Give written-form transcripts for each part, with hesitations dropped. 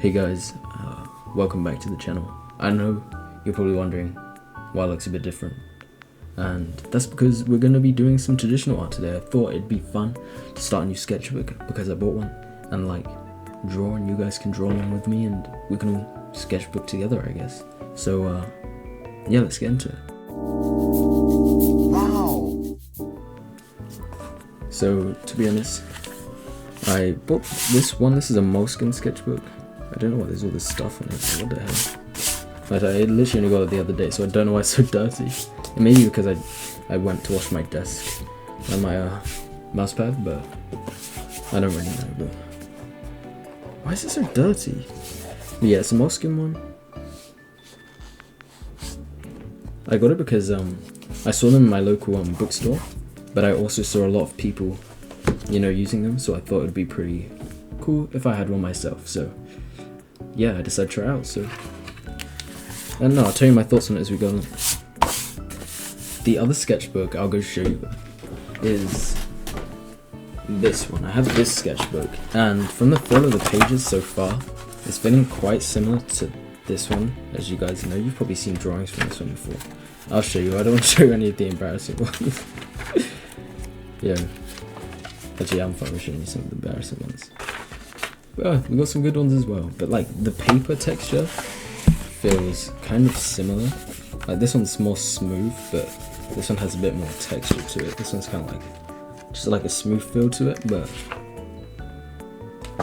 Hey guys, welcome back to the channel. I know you're probably wondering why it looks a bit different, and that's because we're going to be doing some traditional art today. I thought it'd be fun to start a new sketchbook because I bought one, and like draw, and you guys can draw along with me and we can all sketchbook together, I guess. So yeah, let's get into it. Wow! So to be honest, I bought this one. This is a moleskin sketchbook. I don't know why there's all this stuff on it. What the hell? But I literally only got it the other day, so I don't know why it's so dirty. It may be because I went to wash my desk and my mouse pad, but I don't really know. But why is it so dirty? But yeah, it's a moleskin one. I got it because I saw them in my local bookstore, but I also saw a lot of people, using them, so I thought it would be pretty cool if I had one myself. So yeah, I decided to try it out. So I don't know, I'll tell you my thoughts on it as we go on. The other sketchbook I'll go show you is this one. I have this sketchbook, and from the feel of the pages so far, it's feeling quite similar to this one. As you guys know, you've probably seen drawings from this one before. I'll show you. I don't want to show you any of the embarrassing ones. Yeah, actually I'm fine with showing you some of the embarrassing ones. But we got some good ones as well. But like the paper texture feels kind of similar. Like this one's more smooth, but this one has a bit more texture to it. This one's kind of like just like a smooth feel to it. But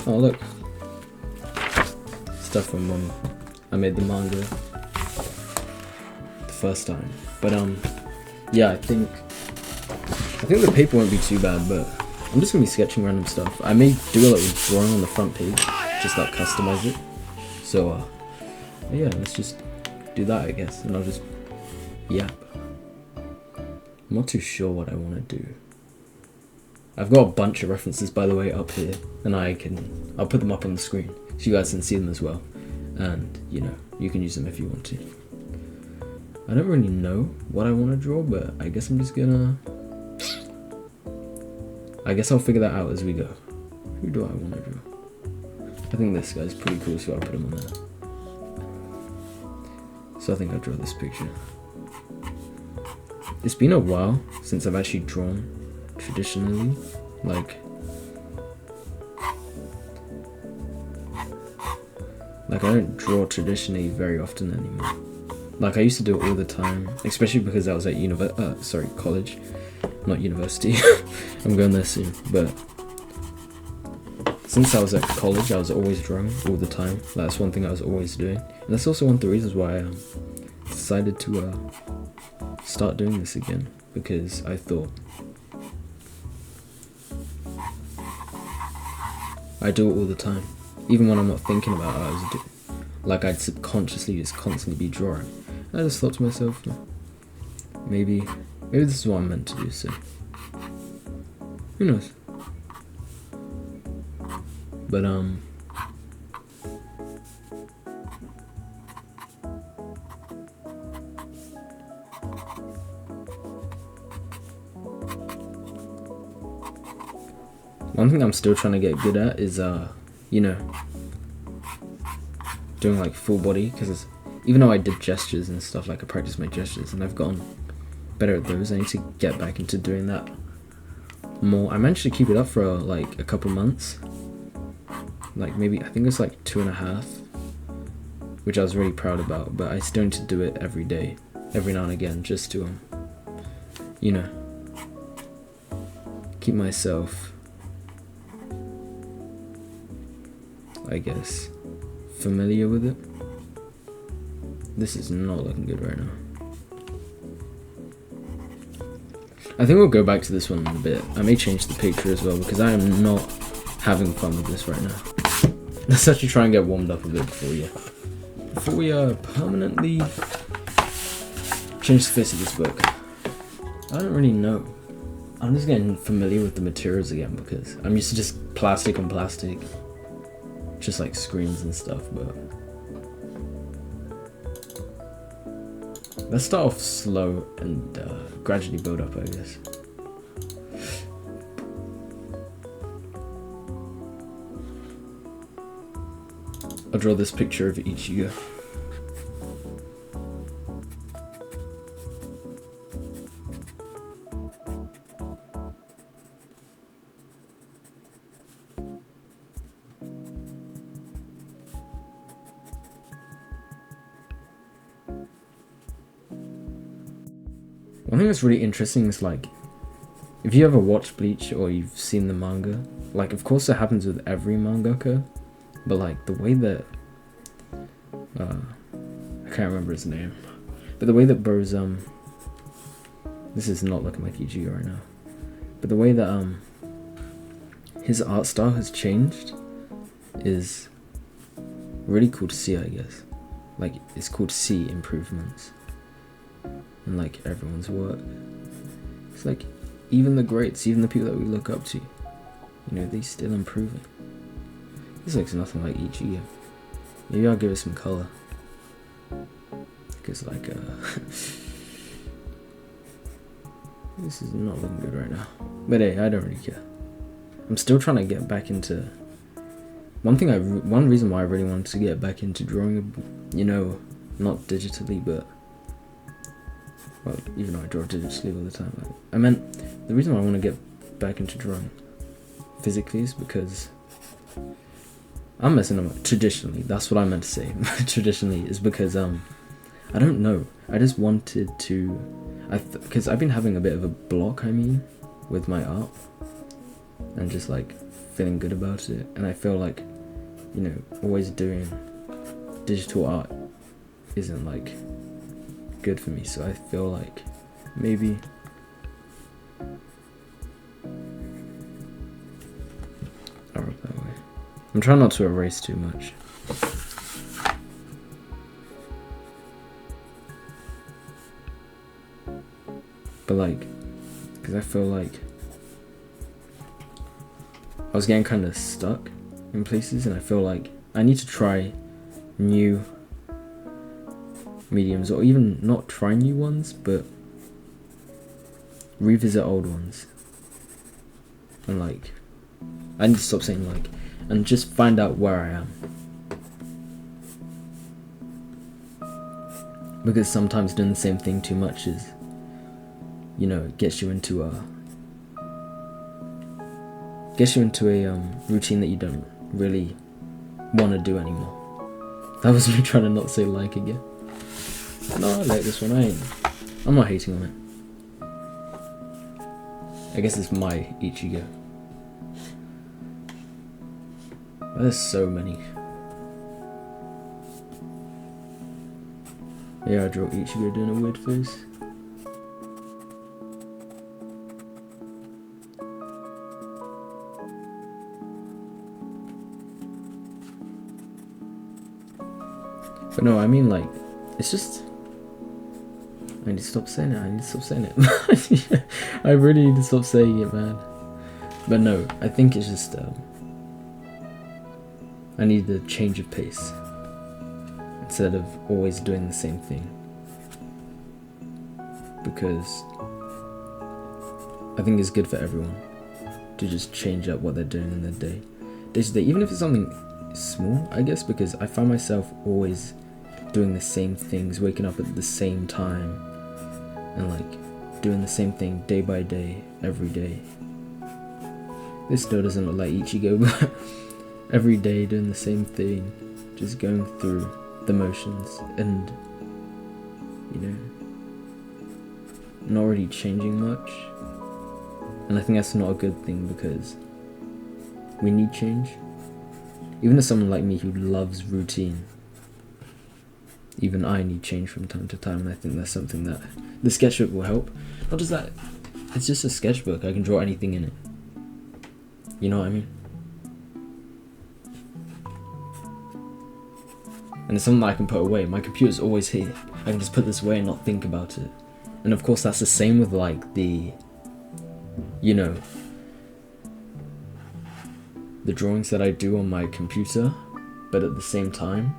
oh look, stuff from when I made the manga the first time. But yeah, I think the paper won't be too bad, but I'm just gonna be sketching random stuff. I may do a little drawing on the front page, just like customize it. So yeah, let's just do that, I guess, and I'll just yap. I'm not too sure what I want to do. I've got a bunch of references, by the way, up here, and I'll put them up on the screen so you guys can see them as well, and you can use them if you want to. I don't really know what I want to draw, but I guess I'll figure that out as we go. Who do I want to draw? I think this guy's pretty cool, so I'll put him on there. So I think I'll draw this picture. It's been a while since I've actually drawn traditionally. Like I don't draw traditionally very often anymore. Like I used to do it all the time, especially because I was at college, not university. I'm going there soon, but since I was at college, I was always drawing all the time. That's one thing I was always doing, and that's also one of the reasons why I decided to start doing this again, because I thought I do it all the time, even when I'm not thinking about it. I'd subconsciously just constantly be drawing. I just thought to myself, maybe this is what I'm meant to do. So who knows? But one thing I'm still trying to get good at is doing like full body, because even though I did gestures and stuff, like I practiced my gestures and I've gotten better at those, I need to get back into doing that more. I managed to keep it up for like a couple months, like maybe I think it's like 2.5, which I was really proud about, but I still need to do it every day, every now and again, just to keep myself, I guess, familiar with it. This is not looking good right now. I think we'll go back to this one in a bit. I may change the picture as well, because I am not having fun with this right now. Let's actually try and get warmed up a bit before we permanently change the face of this book. I don't really know. I'm just getting familiar with the materials again, because I'm used to just plastic on plastic, just like screens and stuff. But let's start off slow and gradually build up, I guess. I'll draw this picture of Ichigo. One thing that's really interesting is like, if you ever watch Bleach or you've seen the manga, like of course it happens with every mangaka, but like the way that I can't remember his name, but the way that bro's this is not looking like Ichigo right now, but the way that his art style has changed is really cool to see, I guess. Like it's cool to see improvements in like everyone's work. It's like even the greats, even the people that we look up to, you know, they still improving. This looks nothing like Ichigo. Maybe I'll give it some color, because like this is not looking good right now. But hey, I don't really care. I'm still trying to get back into one reason why I really wanted to get back into drawing, you know, not digitally, but well, even though I draw digitally all the time, like, I meant the reason why I want to get back into drawing physically is because I'm messing up. Traditionally, that's what I meant to say. Traditionally is because I don't know. I just wanted to, because I've been having a bit of a block. I mean, with my art, and just like feeling good about it. And I feel like, you know, always doing digital art isn't like good for me. So I feel like maybe I wrote that way. I'm trying not to erase too much. But like, because I feel like I was getting kind of stuck in places, and I feel like I need to try new mediums, or even not try new ones, but revisit old ones. And like, I need to stop saying like, and just find out where I am. Because sometimes doing the same thing too much is, you know, it gets you into a routine that you don't really want to do anymore. That was me trying to not say like again. No, I like this one. I'm not hating on it. I guess it's my Ichigo. There's so many. Yeah, I draw Ichigo doing a weird face. But no, I mean like, it's just, I need to stop saying it. I really need to stop saying it, man. But no, I think it's just I need a change of pace instead of always doing the same thing, because I think it's good for everyone to just change up what they're doing in their day to day, even if it's something small, I guess, because I find myself always doing the same things, waking up at the same time, and like doing the same thing day by day, every day. This still doesn't look like Ichigo, but every day doing the same thing, just going through the motions, and you know, not really changing much. And I think that's not a good thing, because we need change. Even as someone like me who loves routine, even I need change from time to time, and I think that's something that the sketchbook will help. Not just that, it's just a sketchbook, I can draw anything in it. You know what I mean? And it's something that I can put away. My computer's always here. I can just put this away and not think about it. And of course that's the same with like the, you know, the drawings that I do on my computer, but at the same time,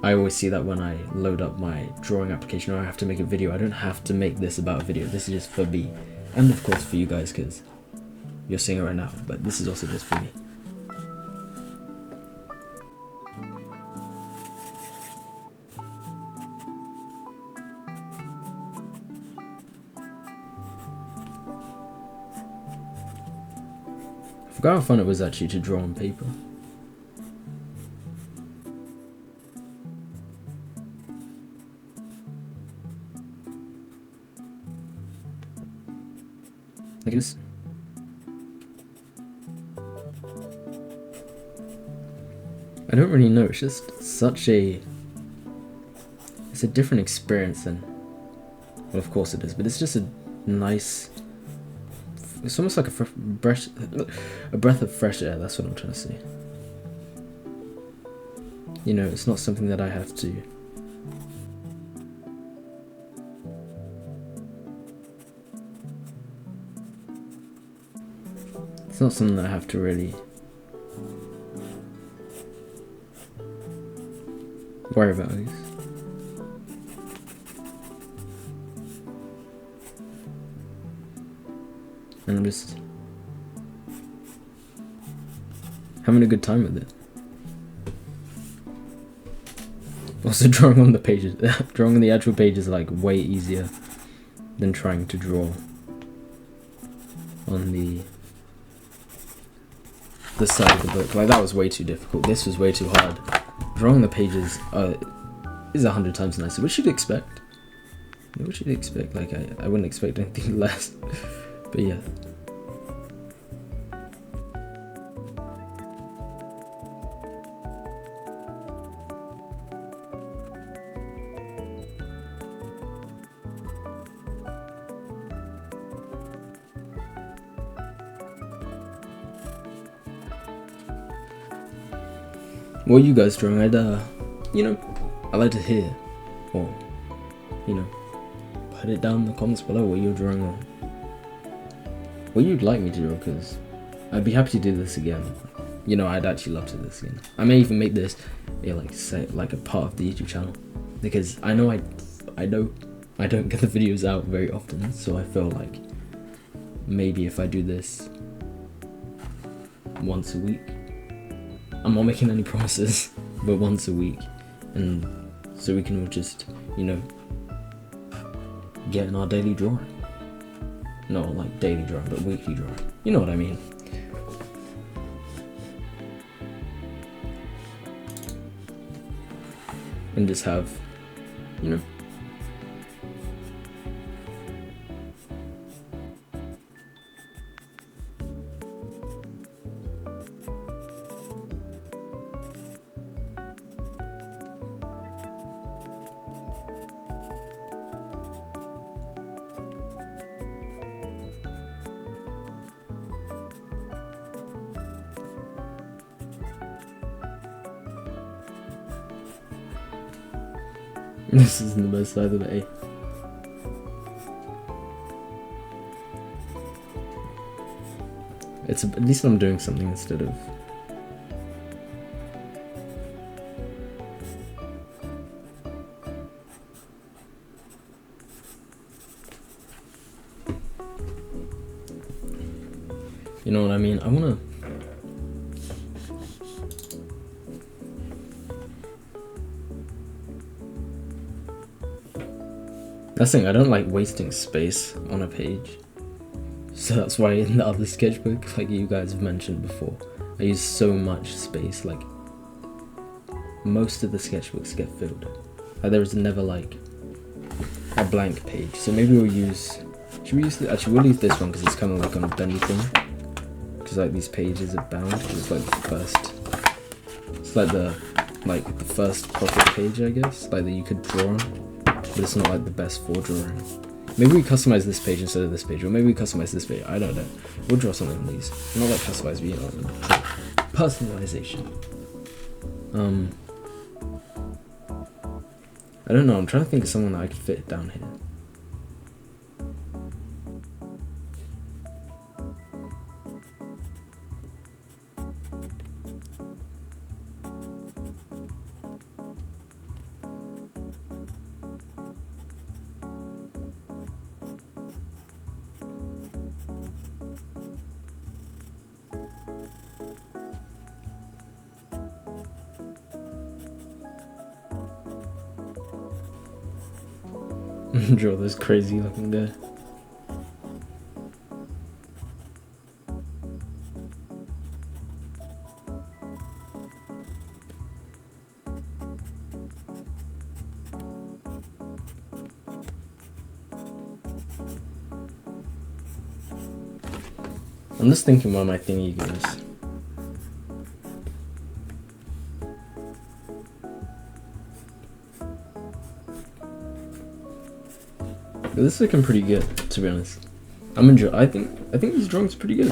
I always see that when I load up my drawing application, or I have to make a video. I don't have to make this about a video. This is just for me, and of course for you guys, because you're seeing it right now, but this is also just for me. forgot how fun it was actually to draw on paper. I guess. I don't really know, it's just such a... It's a different experience than... Well, of course it is, but it's just a nice... It's almost like a breath of fresh air, that's what I'm trying to say. You know, it's not something that I have to... It's not something that I have to really... worry about, I guess. And I'm just having a good time with it. Also, drawing on the pages, drawing on the actual page is like way easier than trying to draw on the side of the book. Like, that was way too difficult. This was way too hard. Drawing the pages is 100 times nicer, which you'd expect. Which you'd expect. Like, I wouldn't expect anything less. But yeah. What are you guys drawing? You know, I'd like to hear, or, you know, put it down in the comments below what you're drawing on. What you'd like me to draw, because I'd be happy to do this again. You know, I'd actually love to do this again. I may even make this like a part of the YouTube channel, because I know I don't get the videos out very often, so I feel like maybe if I do this once a week, I'm not making any promises, but once a week, and so we can all just, you know, get in our daily drawing. Not like daily drawing, but weekly drawing. You know what I mean. And just have, you know, this isn't the best either, but hey. It's at least I'm doing something instead of... You know what I mean? I wanna... That's the thing, I don't like wasting space on a page. So that's why in the other sketchbook, like you guys have mentioned before, I use so much space. Like, most of the sketchbooks get filled. Like, there is never like a blank page. So maybe we'll use... Should we use the... Actually, we'll leave this one because it's kind of like on a bendy thing. Because like these pages are bound. It's like the first... It's like the first pocket page, I guess. Like that you could draw on. But it's not like the best for drawing. Maybe we customize this page instead of this page, or maybe we customize this page. I don't know. We'll draw something on these. Not like customize, but you know, personalization. I don't know. I'm trying to think of someone that I could fit down here. Draw this crazy looking guy. I'm just thinking where my thingy goes. But this is looking pretty good, to be honest. I think these drawings are pretty good.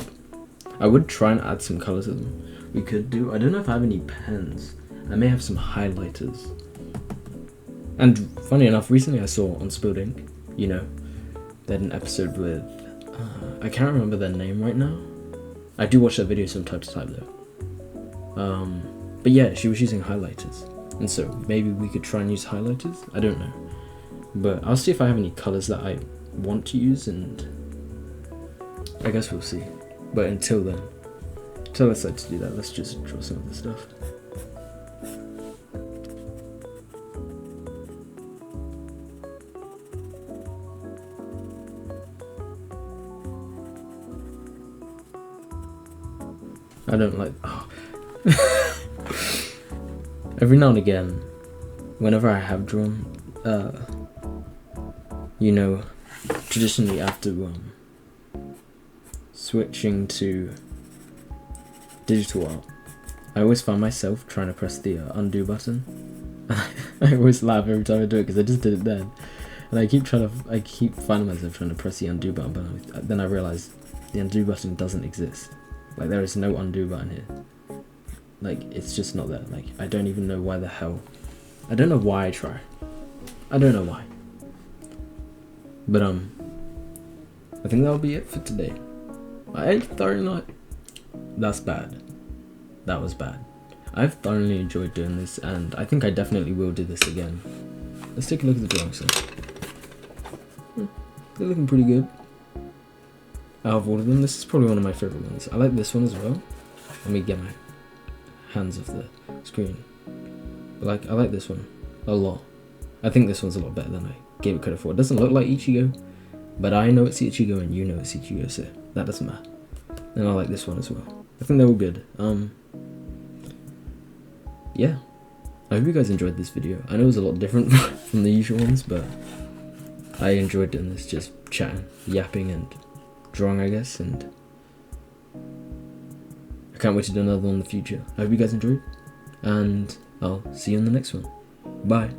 I would try and add some color to them. We could do. I don't know if I have any pens. I may have some highlighters. And funny enough, recently I saw on Spilled Ink, you know, they had an episode with, I can't remember their name right now. I do watch that video from time to time though. But yeah, she was using highlighters. And so maybe we could try and use highlighters? I don't know. But I'll see if I have any colors that I want to use, and I guess we'll see. But until then, until I decide to do that, let's just draw some of the stuff. I don't like. Oh. Every now and again, whenever I have drawn, you know, traditionally after switching to digital art, I always find myself trying to press the undo button. I always laugh every time I do it because I just did it then, and I keep finding myself trying to press the undo button, but then I realize the undo button doesn't exist. Like, there is no undo button here. Like, it's just not there. Like, I don't even know why the hell. I don't know why I try. I don't know why. But I think that'll be it for today. I thoroughly not. That's bad. That was bad. I've thoroughly enjoyed doing this, and I think I definitely will do this again. Let's take a look at the drawings then. They're looking pretty good. Out of all of them, this is probably one of my favourite ones. I like this one as well. Let me get my hands off the screen. But I like this one a lot. I think this one's a lot better than I gave it credit for. It doesn't look like Ichigo, but I know it's Ichigo and you know it's Ichigo, so that doesn't matter. And I like this one as well. I think they're all good. Yeah. I hope you guys enjoyed this video. I know it was a lot different from the usual ones, but I enjoyed doing this, just chatting, yapping, and drawing, I guess, and I can't wait to do another one in the future. I hope you guys enjoyed, and I'll see you in the next one. Bye.